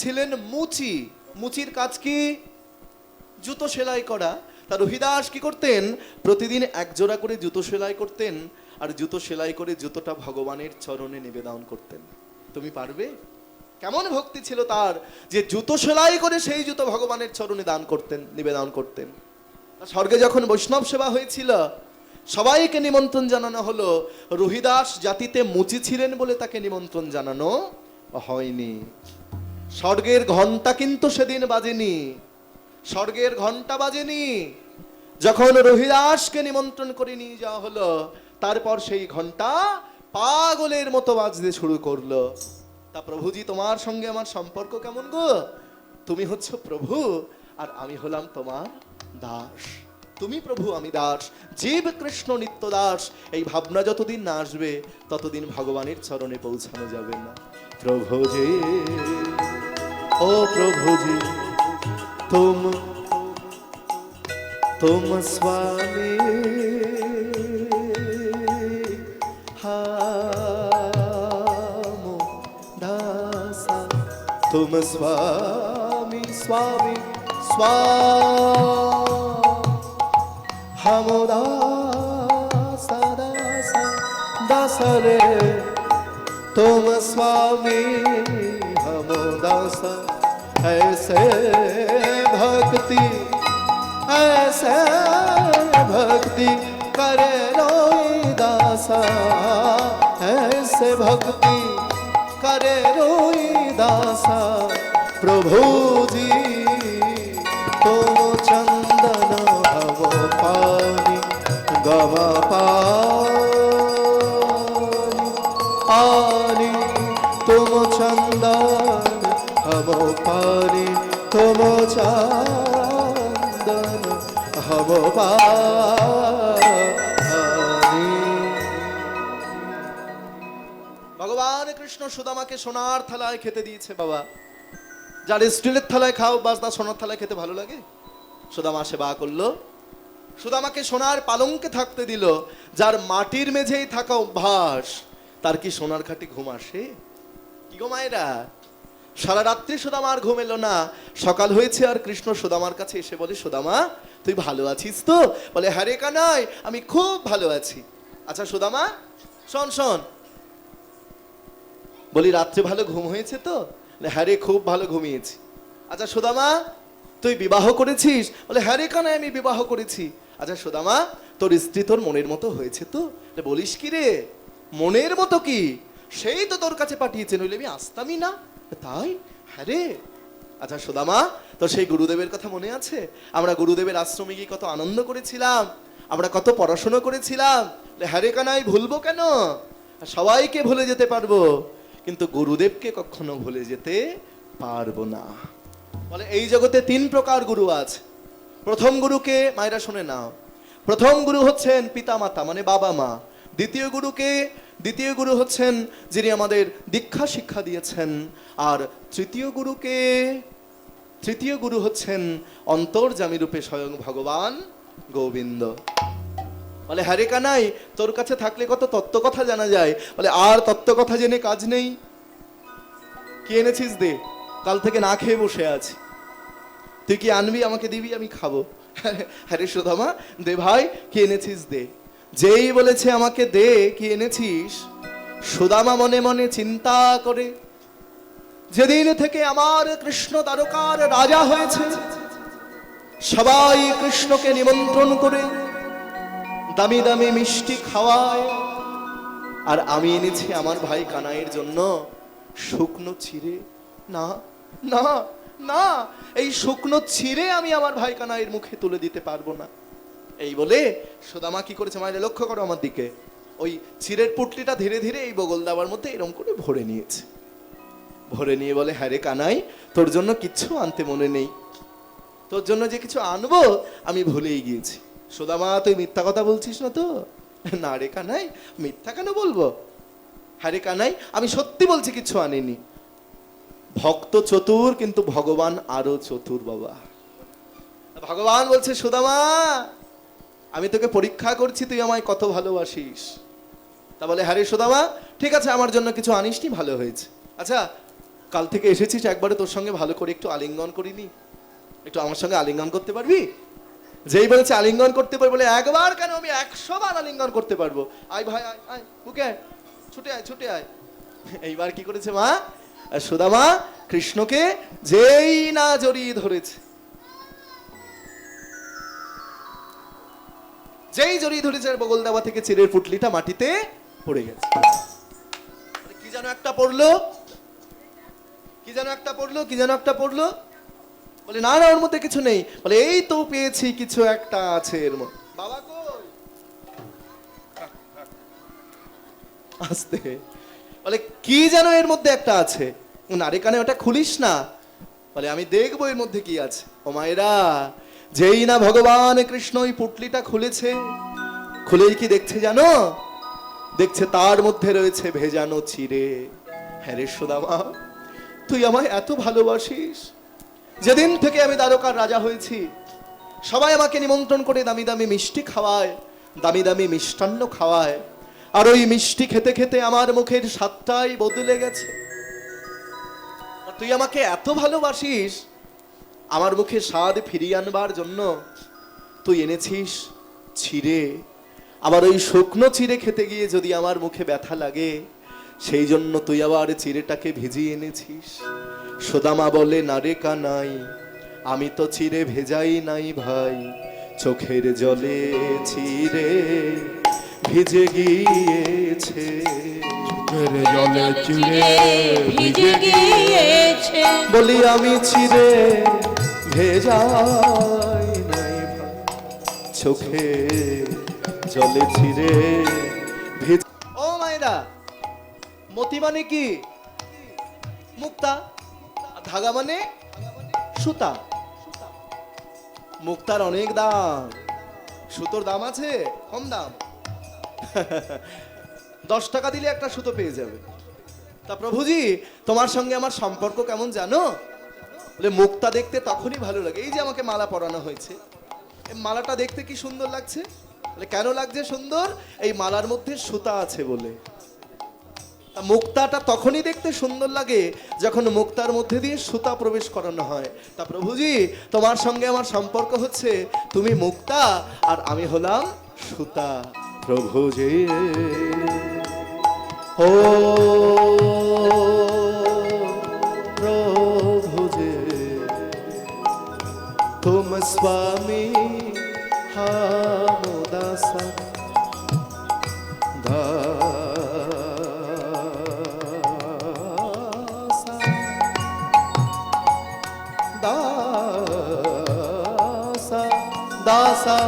ছিলেন মুচি। মুচির কাজ কি? জুতো সেলাই করা। তা রহিদাস কি করতেন? প্রতিদিন এক জোড়া করে জুতো সেলাই করতেন, আর জুতো সেলাই করে জুতোটা ভগবানের চরণে নিবেদন করতেন। তুমি পারবে? কেমন ভক্তি ছিল তার, যে জুতো সেলাই করে সেই জুতো ভগবানের চরণে দান করতেন, নিবেদন করতেন। স্বর্গে যখন বৈষ্ণব সেবা হয়েছিল, সবাইকে নিমন্ত্রণ জানানো হলো। রহিদাস জাতিতে মুচি ছিলেন বলে তাকে নিমন্ত্রণ জানানো হয়নি। স্বর্গের ঘন্টা কিন্তু সেদিন বাজেনি, স্বর্গের ঘন্টা বাজেনি। যখন রহিদাসকে নিমন্ত্রণ করে নিয়ে যাওয়া হলো, তারপর সেই ঘন্টা পাগলের মতো বাজতে শুরু করলো। তা প্রভুজি, তোমার সঙ্গে আমার সম্পর্ক কেমন গো? তুমি হচ্ছ প্রভু, আর আমি হলাম তোমার দাস। তুমি প্রভু, আমি দাস, জীব কৃষ্ণ নিত্য দাস। এই ভাবনা যতদিন না আসবে, ততদিন ভগবানের চরণে পৌঁছানো যাবে না। প্রভুজি, ও প্রভুজি, तुम स्वामी हम दासा, तुम स्वामी स्वामी हम दासा दासा दासा रे, तुम स्वामी हम दासा। ऐसे भक्ति, ऐसे भक्ति करे रोई दासा, ऐसे भक्ति करे रोई दासा। प्रभु जी, तुम चंदन भव पानी गवा पानी, तुम चंदन भव पानी, तुम चंदन भव पानी। ভগবান কৃষ্ণ সুদামাকে সোনার থালায় খেতে দিয়েছে। বাবা, যার স্টিলের থালায় খাও বাস, তার সোনার থালায় খেতে ভালো লাগে? সুদামা সেবা করলো, সুদামাকে সোনার পালঙ্কে থাকতে দিল। যার মাটির মেঝেই থাকা অভ্যাস, তার কি সোনার খাটি ঘুম আসে? কি গো মায়েরা, সারা রাত্রি সুদামার ঘুম এলো না। সকাল হয়েছে আর কৃষ্ণ সুদামার কাছে এসে বলে, সুদামা তুই ভালো আছিস তো? বলে, হ্যাঁ রে কানাই, আমি খুব ভালো আছি। আচ্ছা সুদামা, শোন শোন, বলি রাত্রে ভালো ঘুম হয়েছে তো? হ্যাঁ রে, খুব ভালো ঘুমিয়েছি। আচ্ছা সুদামা, তুই বিবাহ করেছিস? বলে, হ্যাঁ রে কানাই, আমি বিবাহ করেছি। আচ্ছা সুদামা, তোর স্ত্রী তোর মনের মতো হয়েছে তো? বলিস কি রে, মনের মতো কি? সেই তো তোর কাছে পাঠিয়েছে, নইলে আমি আসতামই না। তাই? হ্যাঁ রে। আচ্ছা সুদামা, তো সেই গুরুদেবের কথা মনে আছে? আমরা গুরুদেবের আশ্রমে গিয়ে কত আনন্দ করেছিলাম, আমরা কত পড়াশোনা করেছিলাম। হ্যাঁ রে কানাই, ভুলবো কেন? সবাইকে ভুলে যেতে পারবো, কিন্তু গুরুদেবকে কখনো ভুলে যেতে পারবো না। বলে, এই জগতে 3 প্রকার গুরু আছে। প্রথম গুরুকে মায়েরা শুনে নাও। প্রথম গুরু হচ্ছেন পিতা মাতা, মানে বাবা মা। দ্বিতীয় গুরুকে, দ্বিতীয় গুরু হচ্ছেন যিনি আমাদের দীক্ষা শিক্ষা দিয়েছেন। আর তৃতীয় গুরুকে, তৃতীয় গুরু হচ্ছেন অন্তর্যামী রূপে স্বয়ং ভগবান গোবিন্দ। বলে, হ্যাঁ রে কানাই, তোর কাছে থাকলে কত তত্ত্ব কথা জানা যায়। বলে, আর তত্ত্ব কথা জেনে কাজ নেই। কি এনেছিস দে, কাল থেকে না খেয়ে বসে আছি। তুই কি আনবি, আমাকে দিবি, আমি খাবো। হ্যাঁ রে সুদামা, দে ভাই, কি এনেছিস দে। যেই বলেছে আমাকে দে কি এনেছিস, সুদামা মনে মনে চিন্তা করে, যেদিন থেকে আমার কৃষ্ণ দ্বারকার রাজা হয়েছে, সবাই কৃষ্ণকে নিমন্ত্রণ করে দামি দামি মিষ্টি খাওয়ায়, আর আমি এনেছি আমার ভাই কানাইয়ের জন্য শুকনো চিড়ে। না না না, এই শুকনো চিড়ে আমি আমার ভাই কানাইয়ের মুখে তুলে দিতে পারবো না। এই বলে সুদামা কি করেছে মায়েরা, লক্ষ্য করো আমার দিকে, ওই চিড়ের পুটলিটা ধীরে ধীরে এই বগল দাবার মধ্যে এরকম করে ভরে নিয়েছে। ভরে নিয়ে বলে, হ্যাঁ রে কানাই, তোর জন্য কিচ্ছু আনতে মনে নেই, তোর জন্য যে কিছু আনবো আমি ভুলেই গিয়েছি। সুদামা, তুই মিথ্যা কথা বলছিস না তো? না রে কানাই, মিথ্যা কেন বলবো? হ্যাঁ রে কানাই, আমি সত্যি বলছি, কিছু আনিনি। ভক্ত চতুর, কিন্তু ভগবান আরো চতুর বাবা। ভগবান বলছে, সুদামা আমি তোকে পরীক্ষা করছি, তুই আমায় কত ভালোবাসিস। তা বলে, হ্যাঁ রে সুদামা, ঠিক আছে, আমার জন্য কিছু আনিসনি, ভালো হয়েছে। আচ্ছা কাল থেকে এসেছিস, একবারে তোর সঙ্গে ভালো করে একটু আলিঙ্গন করিনি? একটু আমার সঙ্গে আলিঙ্গন করতে পারবি? যেই বলেছে আলিঙ্গন করতে পারবো, বলে একবার কেন, আমি 100 বার আলিঙ্গন করতে পারবো। আয় ভাই, আয় আয়, বুকে আয়, ছুটে আয়, ছুটে আয়। এইবার কি করেছে মা? সুদামা কৃষ্ণকে যেই না জড়িয়ে ধরেছে, যেই জড়িয়ে ধরেছে, বগল দেওয়া থেকে চিরের পুটলিটা মাটিতে পড়ে গেছে। কি যেন একটা পড়লো, কি যেন একটা পড়লো, কি যেন একটা পড়লো। বলে না না, ওর মধ্যে কিছু নেই। বলে এই তো পেয়েছি, কিছু একটা আছে এর মধ্যে। বাবা কই? আস্তে। বলে কি যেন এর মধ্যে একটা আছে। না রে কানে, ওটা খুলিস না। বলে আমি দেখবো এর মধ্যে কি আছে। ও মায়েরা, যেই না ভগবান কৃষ্ণ ওই পুটলিটা খুলেছে, খুলেই কি দেখছে জানো? দেখছে তার মধ্যে রয়েছে ভেজানো চিড়ে। হ্যাঁ রে সুদামা, তুই আমায় এত ভালোবাসিস। যেদিন থেকে আমি দ্বারকার রাজা হয়েছি, সবাই আমাকে নিমন্ত্রণ করে দামি দামি মিষ্টি খাওয়ায়, দামি দামি মিষ্টান্ন খাওয়ায়। আর ওই মিষ্টি খেতে খেতে আমার মুখের স্বাদটাই বদলে গেছে। তুই আমাকে এত ভালোবাসিস, আমার মুখে স্বাদ ফিরিয়ে আনবার জন্য তুই এনেছিস চিড়ে। আবার ওই শুকনো চিড়ে খেতে গিয়ে যদি আমার মুখে ব্যথা লাগে, সেই জন্য তুই আবার চিড়েটাকে ভিজিয়ে এনেছিস। সুদামা বলে না রে কানাই, আমি তো চিড়ে ভেজাই নাই ভাই, চোখের জলে চিড়ে ভিজে গিয়েছে। চোখের জলে চিড়ে ভিজে গিয়েছে। বলি আমি চিড়ে ভেজাই নাই ভাই, চোখে জলে চিড়ে ভিজে। ও মায়েরা, মতি মানে কি? মুক্তা। ধাগা মানে সুতা। মুক্তার অনেক দাম, সুতোর দাম আছে কম দাম। 10 টাকা দিলে একটা সুতো পেয়ে যাবে। তা প্রভুজি, তোমার সঙ্গে আমার সম্পর্ক কেমন জানো? বলে মুক্তা দেখতে তখনই ভালো লাগে। এই যে আমাকে মালা পরানো হয়েছে, এই মালাটা দেখতে কি সুন্দর লাগছে। বলে কেন লাগছে সুন্দর? এই মালার মধ্যে সুতা আছে বলে। মুক্তাটা তখনই দেখতে সুন্দর লাগে যখন মুক্তার মধ্যে দিয়ে সুতা প্রবেশ করানো হয়। তা প্রভুজি, তোমার সঙ্গে আমার সম্পর্ক হচ্ছে তুমি মুক্তা আর আমি হলাম সুতা। প্রভুজি ও প্রভুজি, तुम स्वामी हम दास दासा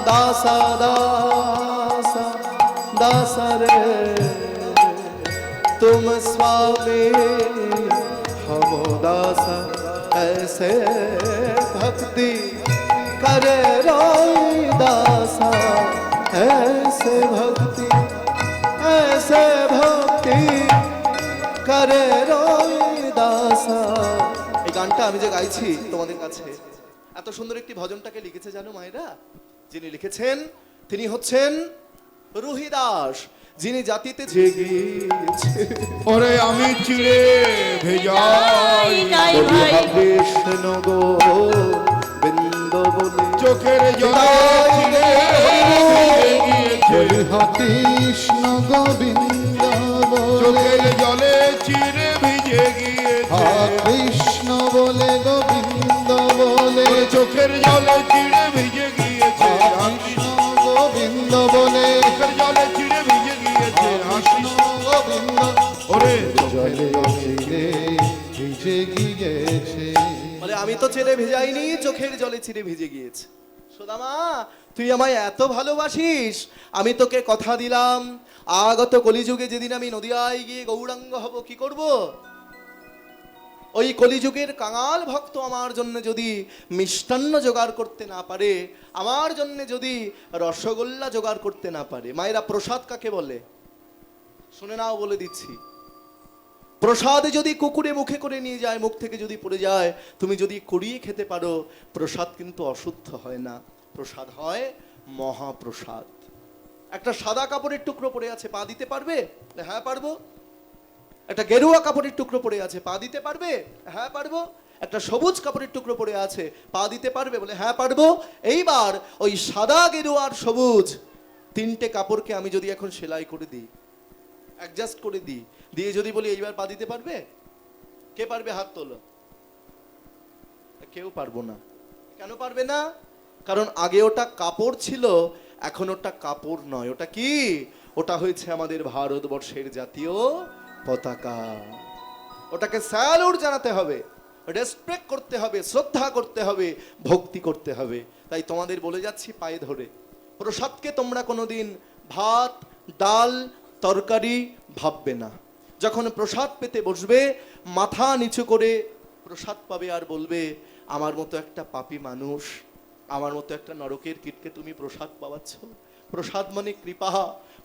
दासा दासा दासा रे, तुम स्वामी हम दासा। ऐसे भक्ति करे रोई दासा, ऐसे भक्ति करे रोई दासा। এই গানটা আমি যে গাইছি তোমাদের কাছে, এত সুন্দর একটি ভজনটাকে লিখেছে জানো মায়েরা? যিনি লিখেছেন তিনি হচ্ছেন রুহিদাস, যিনি জাতিতে জেগেছে। ওরে আমি চিড়ে ভেজাই নাই ভাই, কৃষ্ণ গো বৃন্দ বলে চোখের জলে চিড়ে ভিজে গিয়েছে। কৃষ্ণ গোবিন্দ চোখের জলে চিড়ে ভিজে গিয়েছে। কৃষ্ণ বলে গোবিন্দ বলে, চোখের জলে চিড়ে ভিজে গিয়েছে। কৃষ্ণ গোবিন্দ বলে, চোখের জলে চিড়ে ভিজে গিয়েছে। কৃষ্ণ গোবিন্দ ওরে জলে চিড়ে ভিজে গিয়েছে। বলে আমি তো ছেলে ভেজাইনি, চোখের জলে ছিঁড়ে ভিজে গিয়েছে। সুদামা, তুই আমায় এত ভালোবাসিস, আমি তোকে কথা দিলাম আগত কলিযুগে যেদিন আমি নদিয়ায় গিয়ে গৌরাঙ্গ হব, কি করব? ওই কলিযুগের কাঙাল ভক্ত আমার জন্য যদি মিষ্টান্ন জোগাড় করতে না পারে, আমার জন্য যদি রসগোল্লা জোগাড় করতে না পারে। মায়েরা, প্রসাদ কাকে বলে শুনে নাও, বলে দিচ্ছি। প্রসাদ যদি কুকুরে মুখে করে নিয়ে যায়, মুখ থেকে যদি পড়ে যায়, তুমি যদি কুড়িয়ে খেতে পারো, প্রসাদ কিন্তু অশুদ্ধ হয় না, প্রসাদ হয় মহাপ্রসাদ। একটা সাদা কাপড়ের টুকরো পড়ে আছে, পা দিতে পারবে? হ্যাঁ পারবো। একটা গেরুয়া কাপড়ের টুকরো পড়ে আছে, পা দিতে পারবে? হ্যাঁ পারবো। একটা সবুজ কাপড়ের টুকরো পড়ে আছে, পা দিতে পারবে? বলে হ্যাঁ পারবো। এইবার ওই সাদা, গেরুয়া আর সবুজ তিনটে কাপড়কে আমি যদি এখন সেলাই করে দিই, অ্যাডজাস্ট করে দিই, দিয়ে যদি বলি এইবার পা দিতে পারবে? কে পারবে? হাত তোলো। কেউ পারবো না। কেন পারবে না? কারণ আগে ওটা কাপড় ছিল, এখন ওটা কাপড় নয়। ওটা কি? ওটা হয়েছে আমাদের ভারতবর্ষের জাতীয় পতাকা। ওটাকে স্যালুট জানাতে হবে, রেসপেক্ট করতে হবে, শ্রদ্ধা করতে হবে, ভক্তি করতে হবে। তাই তোমাদের বলে যাচ্ছি পায়ে ধরে, প্রসাদকে তোমরা কোনোদিন ভাত, ডাল, তরকারি ভাববে না। যখন প্রসাদ পেতে বসবে, মাথা নিচু করে প্রসাদ পাবে আর বলবে, আমার মতো একটা পাপী মানুষ, আমার মতো একটা নরকের কীটকে তুমি প্রসাদ পাওয়াচ্ছ। প্রসাদ মানে কৃপা,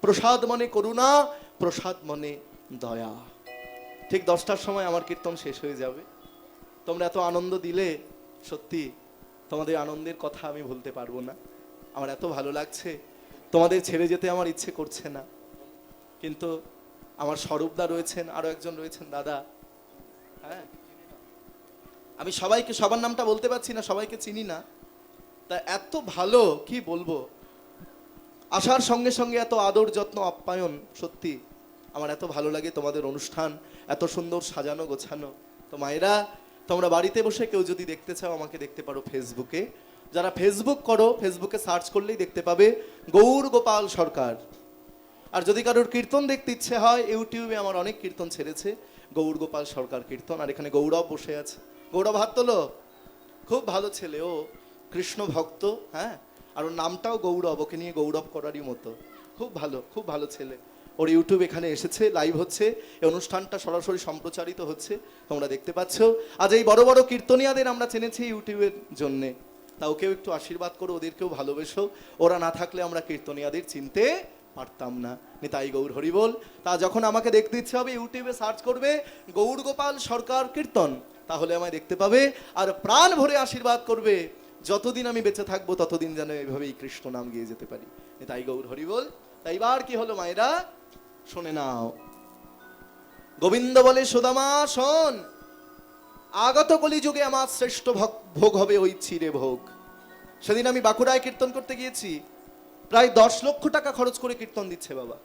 প্রসাদ মানে করুণা, প্রসাদ মানে দয়া। ঠিক 10টার সময় আমার কীর্তন শেষ হয়ে যাবে। তোমরা এত আনন্দ দিলে, সত্যি তোমাদের আনন্দের কথা আমি ভুলতে পারবো না। আমার এত ভালো লাগছে, তোমাদের ছেড়ে যেতে আমার ইচ্ছে করছে না। কিন্তু আমার স্বরূপদা রয়েছেন, আরো একজন রয়েছেন দাদা। হ্যাঁ, আমি সবাইকে, সবার নামটা বলতে পারছি না, সবাইকে চিনি না। তা এত ভালো, কি বলবো, আসার সঙ্গে সঙ্গে এত আদর, যত্ন, আপ্যায়ন, সত্যি আমার এত ভালো লাগে। তোমাদের অনুষ্ঠান এত সুন্দর সাজানো গোছানো। তো মায়েরা, তোমরা বাড়িতে বসে কেউ যদি দেখতে চাও, আমাকে দেখতে পারো ফেসবুকে। যারা ফেসবুক করো, ফেসবুকে সার্চ করলেই দেখতে পাবে গৌর গোপাল সরকার। আর যদি কারোর কীর্তন দেখতে ইচ্ছে হয়, ইউটিউবে আমার অনেক কীর্তন ছেড়েছে, গৌর গোপাল সরকার কীর্তন। আর এখানে গৌরব বসে আছে। গৌরব হাত তোলো। খুব ভালো ছেলে, ও কৃষ্ণ ভক্ত। হ্যাঁ, আর ওর নামটাও গৌরব, ওকে নিয়ে গৌরব করারই মতো। খুব ভালো, খুব ভালো ছেলে। ওর ইউটিউব এখানে এসেছে, লাইভ হচ্ছে, এই অনুষ্ঠানটা সরাসরি সম্প্রচারিত হচ্ছে, তোমরা দেখতে পাচ্ছ। আজ এই বড় বড় কীর্তনিয়াদের আমরা চিনেছি ইউটিউবের জন্যে। তা ওকেও একটু আশীর্বাদ করো, ওদেরকেও ভালোবেসো। ওরা না থাকলে আমরা কীর্তনিয়াদের চিনতে পারতাম না। নিতাই গৌর হরি বল। তা যখন আমাকে দেখতে ইচ্ছে হবে, ইউটিউবে সার্চ করবে গৌর গোপাল সরকার কীর্তন, তাহলে আমায় দেখতে পাবে। আর প্রাণ ভরে আশীর্বাদ করবে, যতদিন আমি বেঁচে থাকবো ততদিন যেন এভাবেই কৃষ্ণ নাম গিয়ে যেতে পারি। নিতাই গৌর হরি বল। তাই এবার কি হলো মায়েরা, শুনে নাও। গোবিন্দ বলে, সুদামা শোন, আগত কলিযুগে আমার শ্রেষ্ঠ ভোগ হবে ওই চিরে ভোগ। সেদিন আমি বাঁকুড়ায় কীর্তন করতে গিয়েছি, প্রায় 10 লক্ষ টাকা খরচ করে কীর্তন দিচ্ছে বাবা।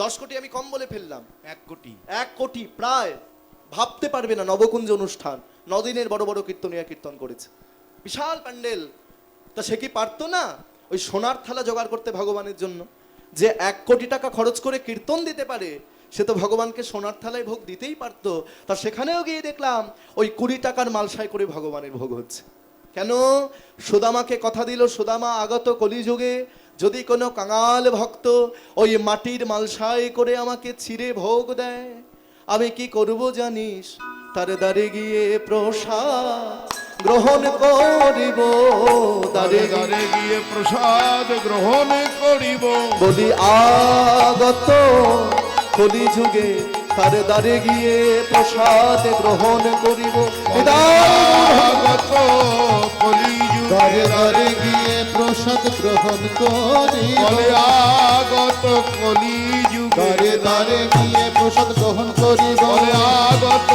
10 কোটি আমি কম বলে ফেললাম। 1 কোটি। 1 কোটি প্রায়, ভাবতে পারবে না। নবকুঞ্জ অনুষ্ঠান, 9 দিনের বড় বড় কীর্তনিয়া কীর্তন করেছে, বিশাল প্যান্ডেল। তা সে কি পারতো না ওই সোনার থালা জোগাড় করতে ভগবানের জন্য? যে 1 কোটি টাকা খরচ করে কীর্তন দিতে পারে, সে তো ভগবানকে সোনার থালায় ভোগ দিতেই পারতো। তা সেখানেও গিয়ে দেখলাম ওই 20 টাকার মালসায় করে ভগবানের ভোগ হচ্ছে। কেন? সুদামাকে কথা দিল, সুদামা আগত কলিযুগে যদি কোনো কাঙাল ভক্ত ওই মাটির মালসায় করে আমাকে চিরে ভোগ দেয়, আমি কি করব জানিস? তার দ্বারে গিয়ে প্রসাদ গ্রহণ করিব, দ্বারে দ্বারে গিয়ে প্রসাদ গ্রহণ করিব। বলি আগত কলিযুগে তার দ্বারে গিয়ে প্রসাদ গ্রহণ করিব। আগত কলিযুগে দ্বারে দ্বারে গিয়ে প্রসাদ গ্রহণ করি, বলে আগত কলিযুগে দ্বারে দ্বারে গিয়ে প্রসাদ গ্রহণ করিব, বলে আগত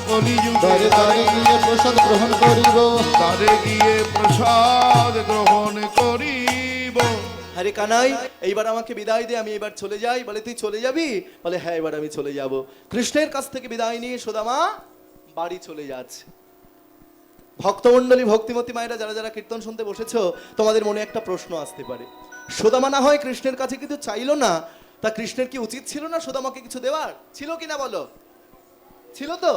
কলিযুগে দ্বারে দ্বারে গিয়ে প্রসাদ গ্রহণ করিব, দ্বারে গিয়ে প্রসাদ গ্রহণ করিব। আরে কানাই, এইবার আমাকে বিদায় দে, আমি এবার চলে যাই। বলে তুই চলে যাবি? বলে হ্যাঁ, এবার আমি চলে যাব। কৃষ্ণের কাছ থেকে বিদায় নিয়ে সুদামা বাড়ি চলে যাচ্ছে। ভক্তমণ্ডলী, ভক্তিমতী মায়েরা, যারা যারা কীর্তন শুনতে বসেছো, তোমাদের মনে একটা প্রশ্ন আসতে পারে, সুদামা না হয় কৃষ্ণের কাছে কিছু চাইলো না, তা কৃষ্ণের কি উচিত ছিল না সুদামাকে কিছু দেওয়ার? ছিল কি না বলো? ছিল তো।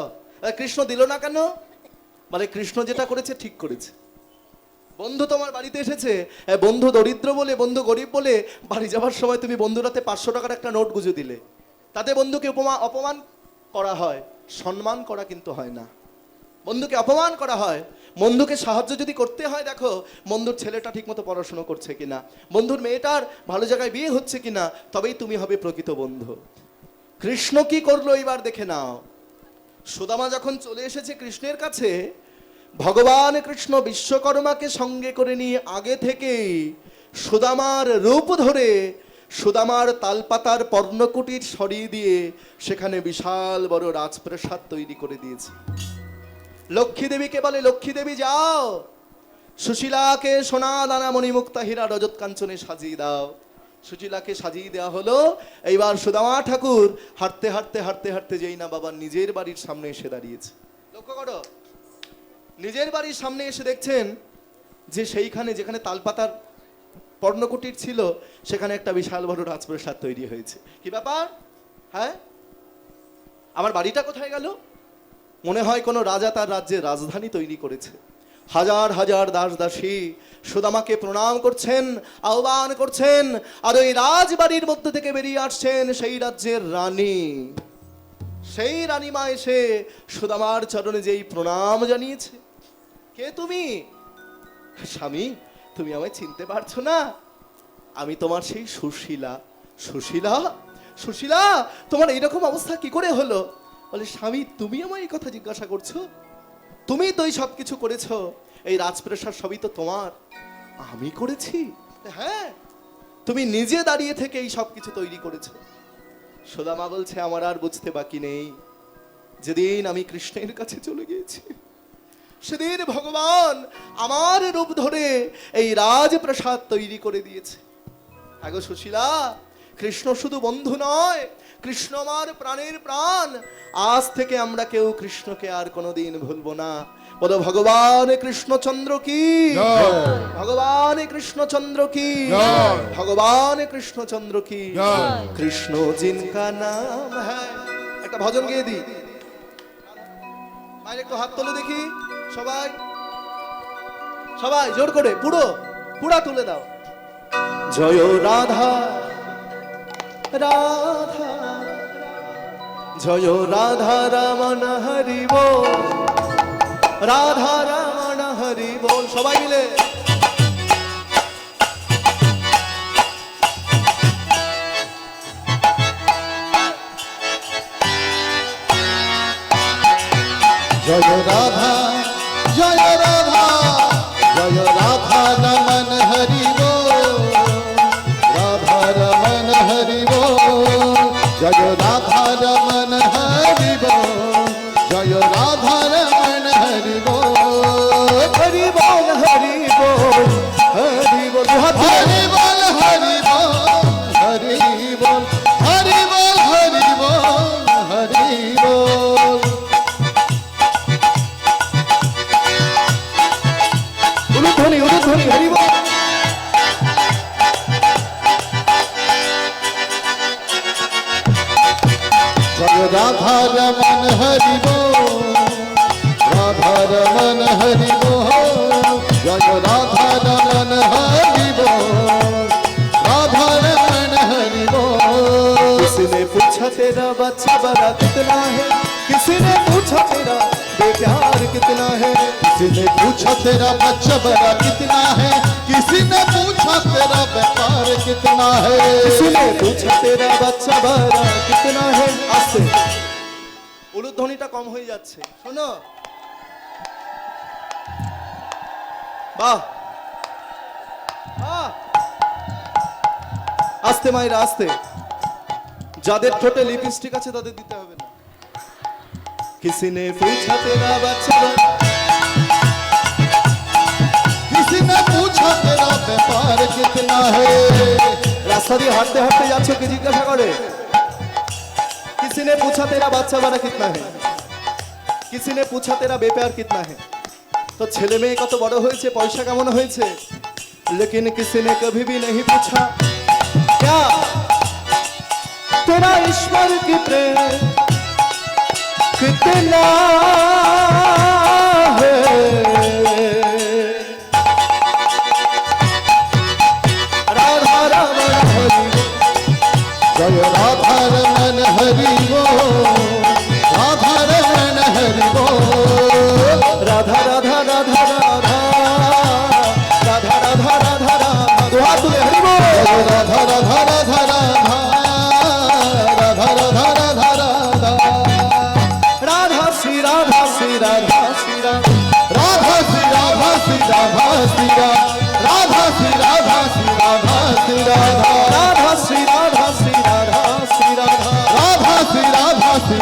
কৃষ্ণ দিল না কেন? বলে কৃষ্ণ যেটা করেছে ঠিক করেছে। বন্ধু তোমার বাড়িতে এসেছে, বন্ধু দরিদ্র বলে, বন্ধু গরিব বলে বাড়ি যাওয়ার সময় তুমি বন্ধুরাতে 500 টাকার একটা নোট গুঁজে দিলে, তাতে বন্ধুকে অপমান করা হয়, সম্মান করা কিন্তু হয় না। বন্ধুকে অপমান করা হয়। বন্ধুকে সাহায্য যদি করতে হয়, দেখো বন্ধুর ছেলেটা ঠিকমতো পড়াশোনা করছে কিনা, বন্ধুর মেয়েটার ভালো জায়গায় বিয়ে হচ্ছে কিনা, তবেই তুমি হবে প্রকৃত বন্ধু। কৃষ্ণ কি করলো এইবার দেখে নাও। সুদামা যখন চলে এসেছে কৃষ্ণের কাছে, ভগবান কৃষ্ণ বিশ্বকর্মাকে সঙ্গে করে নিয়ে আগে থেকেই সুদামার রূপ ধরে সুদামার তালপাতার পর্ণকুটির সরিয়ে দিয়ে সেখানে বিশাল বড় রাজপ্রাসাদ তৈরি করে দিয়েছে। লক্ষ্মী দেবীকে বলে, লক্ষ্মী দেবী যাও, সুশীলাকে সোনা দানা মণিমুক্তা হীরা রজত কাঞ্চনে সাজিয়ে দাও। সুশীলাকে সাজিয়ে দেওয়া হলো। এইবার সুদামা ঠাকুর হাঁটতে হাঁটতে হাঁটতে হাঁটতে যেই না বাবা নিজের বাড়ির সামনে এসে দাঁড়িয়েছে। লক্ষ্য করো, নিজের বাড়ির সামনে এসে দেখছেন যে সেইখানে যেখানে তালপাতার পর্ণকুটির ছিল সেখানে একটা বিশাল বড় রাজপ্রাসাদ তৈরি হয়েছে। কি ব্যাপার? হ্যাঁ, আমার বাড়িটা কোথায় গেল? মনে হয় কোনো রাজা তার রাজ্যের রাজধানী তৈরি করেছে। হাজার হাজার দাস দাসী সুদামাকে প্রণাম করছেন, আহ্বান করছেন, আর ওই রাজবাড়ির মধ্যে থেকে বেরিয়ে আসছেন সেই রাজ্যের রানী। সেই রানীমা এসে সুদামার চরণে যেই প্রণাম জানিয়েছে। কে তুমি? স্বামী, তুমি আমায় চিনতে পারছো না? আমি তোমার সেই সুশীলা। সুশীলা? সুশীলা, তোমার এইরকম অবস্থা কি করে হলো? বলে, স্বামী তুমি আমায় এই কথা জিজ্ঞাসা করছো? তুমি তো এই সব কিছু করেছো, এই রাজপ্রাসাদ সবই তো তোমার। আমি করেছি? হ্যাঁ, তুমি নিজে দাঁড়িয়ে থেকে এই সব কিছু তৈরি করেছো। সুদামা বলছে, আমার আর বুঝতে বাকি নেই, যেদিন আমি কৃষ্ণের কাছে চলে গিয়েছি সেদিন ভগবান আমার রূপ ধরে এই রাজপ্রাসাদ তৈরি করে দিয়েছে। আগো সুশীলা, কৃষ্ণ শুধু বন্ধু নয়, কৃষ্ণ আমার প্রাণের প্রাণ। আজ থেকে আমরা কেউ কৃষ্ণকে আর কোনোদিন ভুলবো না। বলো ভগবান কৃষ্ণচন্দ্র কি জয়। ভগবান কৃষ্ণচন্দ্র কি জয়। ভগবান কৃষ্ণচন্দ্র কি জয়। কৃষ্ণ জিনকা নাম হ্যায়। একটা ভজন গেয়ে দিই, মায়ের একটু হাত তোলো দেখি, সবাই সবাই জোর করে পুরো পুরা তুলে দাও। জয় রাধা রাধা, জয় রাধা রমণ হরি বল, রাধা রমণ হরি বল। সবাই মিলে জয় রাধা জয় রাধা, জয় রাধা রমণ হরি বল, রাধা রমণ হরি বল, জয় রাধা রমণ হরি বল, জয় রাধা রমণ হরি বল, হরি বল হরি বল হরি বল। হরি বল হরি বল হরি বল, হরি বল হরি বল হরি বল। উলুধ্বনি উলুধ্বনি হরি বল। জয় রাধা রমণ হরি বল, রাধা রমণ হরি বল, জয় রাধা রমণ হরি বল, রাধা রমণ হরি বল। किसी ने पूछा तेरा बच्चा बड़ा कितना है, किसी ने पूछा तेरा बेप्यार कितना है, किसी ने पूछा तेरा बच्चा बड़ा कितना है, किसी ने पूछा तेरा व्यापार कितना है, किसी ने पूछा तेरा बच्चा बड़ा कितना है। আস্তে উলুধ্বনিটা কম হয়ে যাচ্ছে, শোনো। বাহ বাহ, আস্তে মাইরা আস্তে। যাদের ঠোঁটে লিপস্টিক আছে তাদের দিতে হবে না। किसी ने पूछा तेरा बच्चा, किसी ने पूछा तेरा व्यापार कितना है। রাস্তা দিয়ে হাঁটতে হাঁটতে যাচ্ছ, কি জিজ্ঞাসা করে? किसी ने पूछा तेरा बच्चा बड़ा कितना है, किसी ने पूछा तेरा बेप्यार कितना है। तो ছেলে মেয়ে কত বড় হয়েছে, পয়সা কেমন হয়েছে, लेकिन किसी ने कभी भी नहीं पूछा क्या तेरा ईश्वर की प्रेम कितना है। राधा रमण हरि जय राधा रमण हरि बोल, राधा रमण हरि बोल, राधा राधा राधा राधा राधा राधा राधा राधा। दो हाथ तुले हरि बोल। जय राधा राधा राधा राधा, राधा राधा राधा राधा, राधा श्री राधा श्री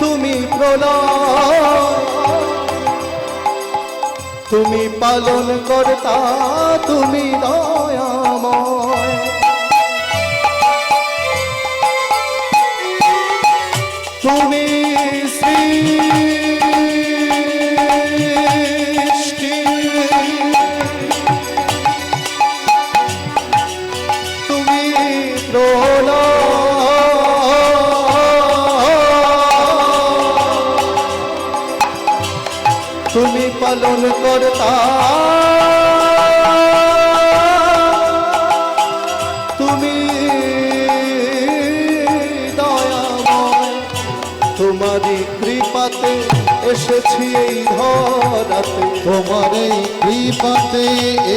তুমি প্রলয়, তুমি পালন কর্তা, তুমি দয়াময়। তুমি সৃষ্টি, তুমি প্রলয়, তুমি পালন কর্তা, তুমি দয়াময়। তোমারই কৃপাতে এসেছি এই ধরাতে, তোমার এই কৃপাতে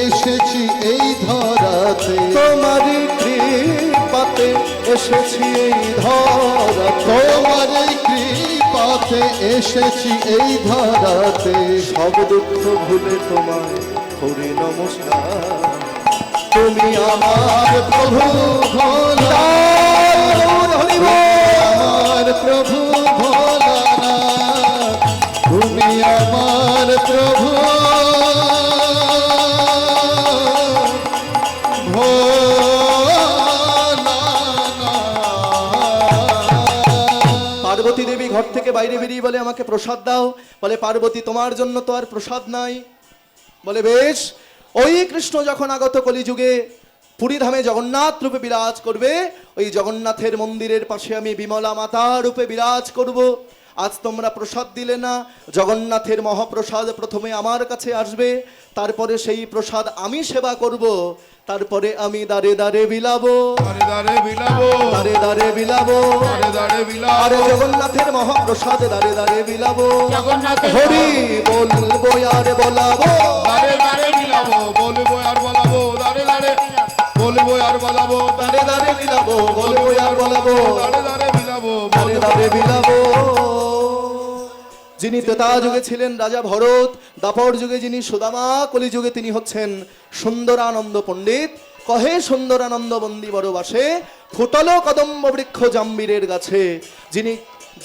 এসেছি এই ধরাতে, তোমারই কৃপাতে এসেছি এই ধরাতে, তোমার এই কৃপাতে এসেছি এই ধরাতে। সব দুঃখ ভুলে তোমায় করি নমস্কার। তুমি আমার প্রভু ভোলা, আমার প্রভু ভোলানাথ, তুমি আমার প্রভু ভোলানাথ। পার্বতী দেবী ঘর থেকে বাইরে বেরিয়ে বলে আমাকে প্রসাদ দাও। বলে পার্বতী তোমার জন্য তো আর প্রসাদ নাই। বলে বেশ, ওই কৃষ্ণ যখন আগত কলিযুগে পুরীধামে জগন্নাথ রূপে বিরাজ করবে, ওই জগন্নাথের মন্দিরের পাশে আমি বিমলা মাতা রূপে বিরাজ করব। আজ তোমরা প্রসাদ দিলে না, জগন্নাথের মহাপ্রসাদ প্রথমে আমার কাছে আসবে, তারপরে সেই প্রসাদ আমি সেবা করব, তারপরে আমি দাঁড়ে দাঁড়ে বিলাবো, দাঁড়ে দাঁড়ে বিলাবো, দাঁড়ে দাঁড়ে বিলাবো, দাঁড়ে দাঁড়ে বিলাবো, আরে জগন্নাথের মহাপ্রসাদ দাঁড়ে দাঁড়ে বিলাবো। জগন্নাথের হরি বলবো আর বলাবো, দাঁড়ে দাঁড়ে বিলাবো, বলবো আর বলাবো, দাঁড়ে দাঁড়ে বলবো আর বলাবো, দাঁড়ে দাঁড়ে বিলাবো, বলবো আর বলাবো, দাঁড়ে দাঁড়ে বিলাবো, দাঁড়ে দাঁড়ে বিলাবো। যিনি ত্রেতা যুগে ছিলেন রাজা ভরত, দাপর যুগে যিনি সুদামা, কলি যুগে তিনি হচ্ছেন সুন্দরানন্দ পণ্ডিত। কহে সুন্দরানন্দ বন্দি বড়বাসে, ফুটল কদম্ব বৃক্ষ জাম্বীরের গাছে। যিনি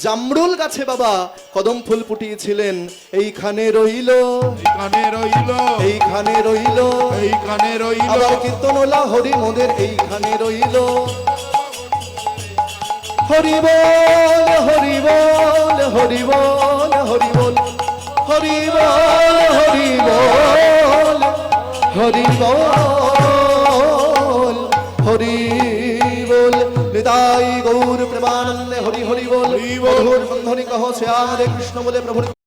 জামরুল গাছে বাবা কদম ফুল ফুটিয়েছিলেন, এইখানে রইল, এইখানে রইল, এইখানে রইল। এইখানে রইল, আবার কীর্তনলা হরি মোদের এইখানে রইল। হরি বল, হরি বল, হরি বল, হরি বল, হরি বল, হরি বল, হরি বল, হরি বল। নিতাই গৌর প্রেমানন্দে হরি হরি বল। হরি বল। মধুর বন্ধনী কহ শ্যাম হরে কৃষ্ণ বলে প্রভু।